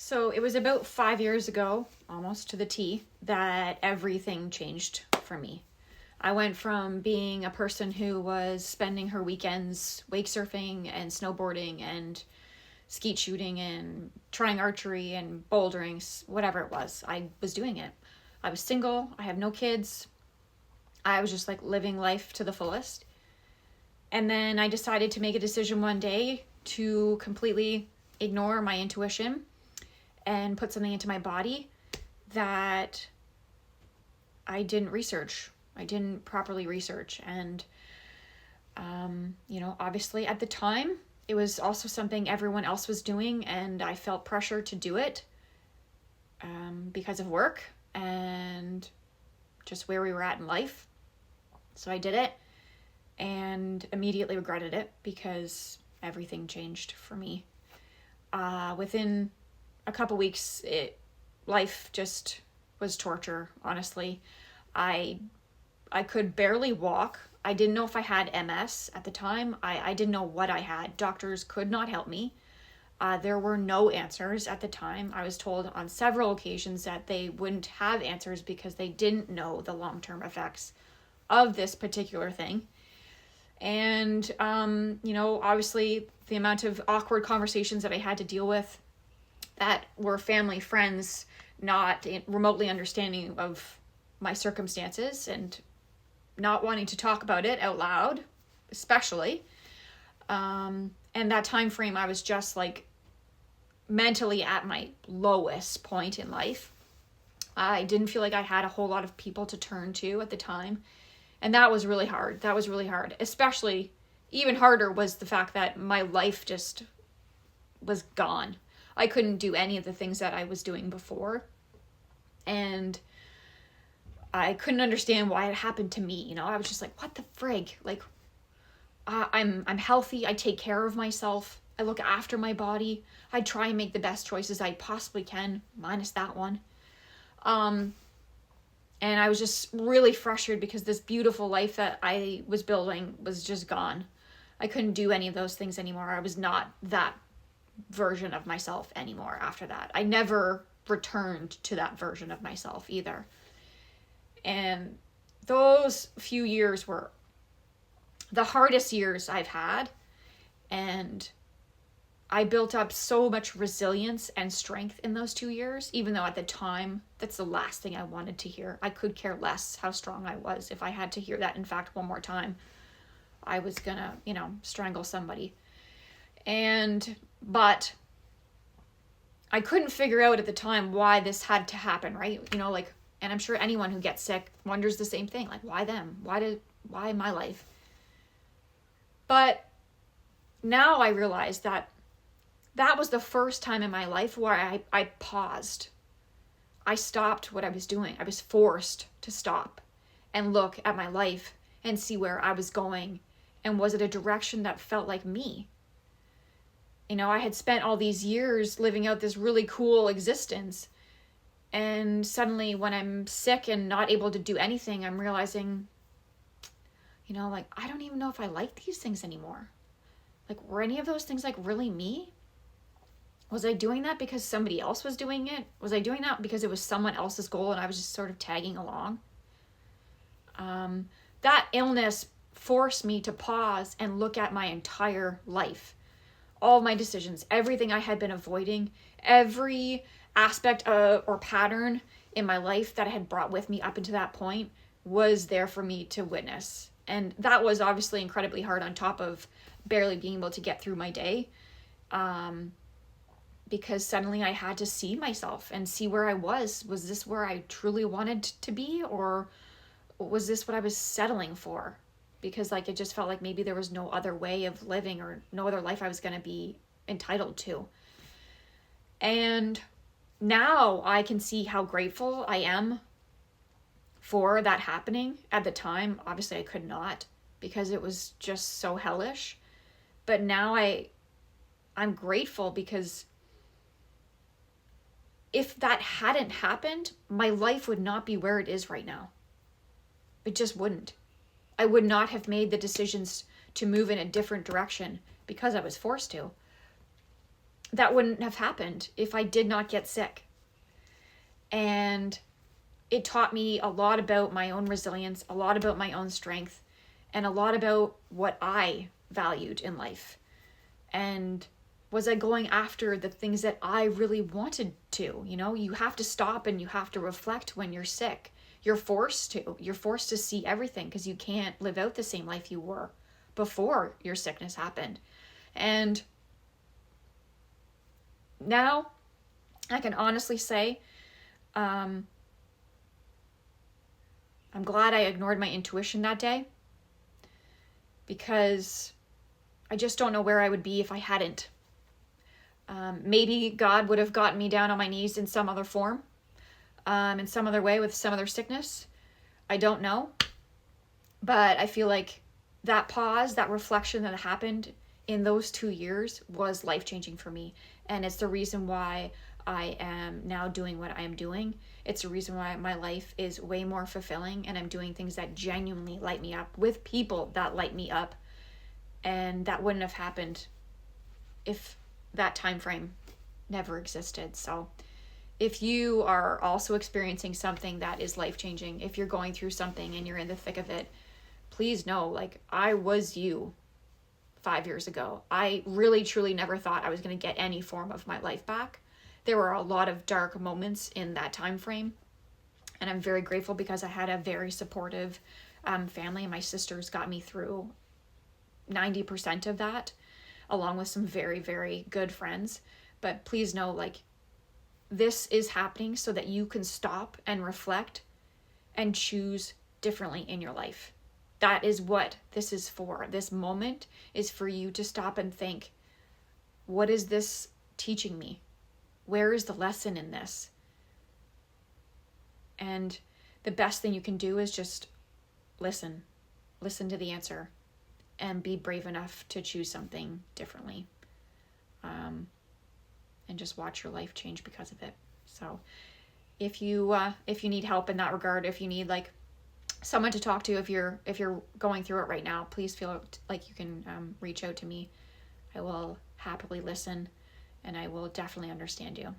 So it was about 5 years ago, almost to the T, that everything changed for me. I went from being a person who was spending her weekends wake surfing and snowboarding and skeet shooting and trying archery and bouldering, whatever it was. I was doing it. I was single. I have no kids. I was just like living life to the fullest. And then I decided to make a decision one day to completely ignore my intuition and put something into my body that I didn't research. I didn't properly research. And, obviously at the time, it was also something everyone else was doing, and I felt pressure to do it because of work and just where we were at in life. So I did it and immediately regretted it because everything changed for me. Within a couple weeks, life just was torture, honestly. I could barely walk. I didn't know if I had MS at the time. I didn't know what I had. Doctors could not help me. There were no answers at the time. I was told on several occasions that they wouldn't have answers because they didn't know the long-term effects of this particular thing. And, obviously the amount of awkward conversations that I had to deal with that were family, friends, not remotely understanding of my circumstances and not wanting to talk about it out loud, especially. And that time frame, I was just like mentally at my lowest point in life. I didn't feel like I had a whole lot of people to turn to at the time. And that was really hard. Especially, even harder was the fact that my life just was gone. I couldn't do any of the things that I was doing before. And I couldn't understand why it happened to me. I was just like, what the frig? Like, I'm healthy. I take care of myself. I look after my body. I try and make the best choices I possibly can, minus that one. And I was just really frustrated because this beautiful life that I was building was just gone. I couldn't do any of those things anymore. I was not that version of myself anymore after that. I never returned to that version of myself either. And those few years were the hardest years I've had. And I built up so much resilience and strength in those 2 years, even though at the time, that's the last thing I wanted to hear. I could care less how strong I was. If I had to hear that, in fact, one more time, I was gonna, strangle somebody. But I couldn't figure out at the time why this had to happen, right? And I'm sure anyone who gets sick wonders the same thing. Like, why them? Why my life? But now I realize that was the first time in my life where I paused. I stopped what I was doing. I was forced to stop and look at my life and see where I was going. And was it a direction that felt like me? I had spent all these years living out this really cool existence. And suddenly when I'm sick and not able to do anything, I'm realizing, I don't even know if I like these things anymore. Like, were any of those things like really me? Was I doing that because somebody else was doing it? Was I doing that because it was someone else's goal and I was just sort of tagging along? That illness forced me to pause and look at my entire life. All my decisions, everything I had been avoiding, every aspect or pattern in my life that I had brought with me up until that point was there for me to witness. And that was obviously incredibly hard on top of barely being able to get through my day. Because suddenly I had to see myself and see where I was. Was this where I truly wanted to be, or was this what I was settling for? Because it just felt like maybe there was no other way of living or no other life I was going to be entitled to. And now I can see how grateful I am for that happening. At the time, obviously I could not, because it was just so hellish. But now I'm grateful, because if that hadn't happened, my life would not be where it is right now. It just wouldn't. I would not have made the decisions to move in a different direction because I was forced to. that wouldn't have happened if I did not get sick. And it taught me a lot about my own resilience, a lot about my own strength, and a lot about what I valued in life. And was I going after the things that I really wanted to? You know, you have to stop and you have to reflect when you're sick. You're forced to. You're forced to see everything because you can't live out the same life you were before your sickness happened. And now I can honestly say, I'm glad I ignored my intuition that day, because I just don't know where I would be if I hadn't. Maybe God would have gotten me down on my knees in some other form, in some other way with some other sickness. I don't know. But I feel like that pause, that reflection that happened in those 2 years was life-changing for me. And it's the reason why I am now doing what I am doing. It's the reason why my life is way more fulfilling, and I'm doing things that genuinely light me up with people that light me up. And that wouldn't have happened if that time frame never existed. So if you are also experiencing something that is life-changing, if you're going through something and you're in the thick of it, please know, like, I was you 5 years ago. I really, truly never thought I was going to get any form of my life back. There were a lot of dark moments in that time frame, and I'm very grateful because I had a very supportive family, and my sisters got me through 90% of that, along with some very, very good friends. But please know, like, this is happening so that you can stop and reflect and choose differently in your life. That is what this is for. This moment is for you to stop and think, what is this teaching me? Where is the lesson in this? And the best thing you can do is just listen. Listen to the answer and be brave enough to choose something differently. And just watch your life change because of it. So if you need help in that regard, if you need like someone to talk to, if you're going through it right now, please feel like you can reach out to me. I will happily listen, and I will definitely understand you.